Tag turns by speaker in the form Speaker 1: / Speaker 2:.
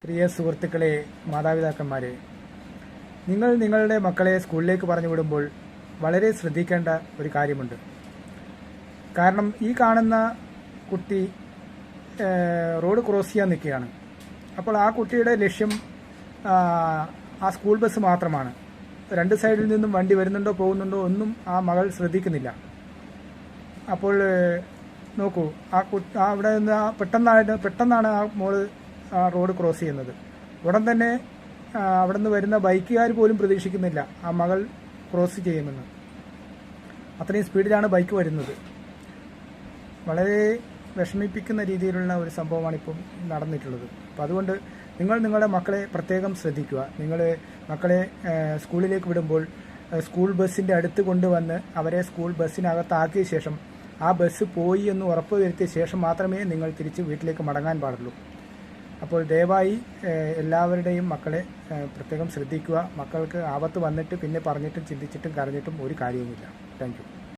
Speaker 1: പ്രിയ സുഹൃത്തുക്കളെ, മാതാപിതാക്കന്മാരെ, നിങ്ങൾ നിങ്ങളുടെ മക്കളെ സ്കൂളിലേക്ക് പറഞ്ഞു വിടുമ്പോൾ വളരെ ശ്രദ്ധിക്കേണ്ട ഒരു കാര്യമുണ്ട്. കാരണം ഈ കാണുന്ന കുട്ടി റോഡ് ക്രോസ് ചെയ്യാൻ നിൽക്കുകയാണ്. അപ്പോൾ ആ കുട്ടിയുടെ ലക്ഷ്യം ആ സ്കൂൾ ബസ് മാത്രമാണ്. രണ്ട് സൈഡിൽ നിന്നും വണ്ടി വരുന്നുണ്ടോ പോകുന്നുണ്ടോ ഒന്നും ആ മകൾ ശ്രദ്ധിക്കുന്നില്ല. അപ്പോൾ നോക്കൂ, അവിടെ നിന്ന് പെട്ടെന്നാണ് ആ മോള് റോഡ് ക്രോസ് ചെയ്യുന്നത്. ഉടൻ തന്നെ അവിടെ നിന്ന് വരുന്ന ബൈക്കുകാർ പോലും പ്രതീക്ഷിക്കുന്നില്ല ആ മകൾ ക്രോസ് ചെയ്യുമെന്ന്. അത്രയും സ്പീഡിലാണ് ബൈക്ക് വരുന്നത്. വളരെ വിഷമിപ്പിക്കുന്ന രീതിയിലുള്ള ഒരു സംഭവമാണ് ഇപ്പം നടന്നിട്ടുള്ളത്. അപ്പോൾ അതുകൊണ്ട് നിങ്ങൾ നിങ്ങളുടെ മക്കളെ പ്രത്യേകം ശ്രദ്ധിക്കുക. നിങ്ങൾ മക്കളെ സ്കൂളിലേക്ക് വിടുമ്പോൾ സ്കൂൾ ബസ്സിൻ്റെ അടുത്ത് കൊണ്ടുവന്ന് അവരെ സ്കൂൾ ബസ്സിനകത്താക്കിയ ശേഷം ആ ബസ് പോയി എന്ന് ഉറപ്പ് വരുത്തിയ ശേഷം മാത്രമേ നിങ്ങൾ തിരിച്ച് വീട്ടിലേക്ക് മടങ്ങാൻ പാടുള്ളൂ. അപ്പോൾ ദയവായി എല്ലാവരുടെയും മക്കളെ പ്രത്യേകം ശ്രദ്ധിക്കുക. മക്കൾക്ക് ആപത്ത് വന്നിട്ട് പിന്നെ പറഞ്ഞിട്ടും ചിന്തിച്ചിട്ടും കരഞ്ഞിട്ടും ഒരു കാര്യവുമില്ല. Thank you.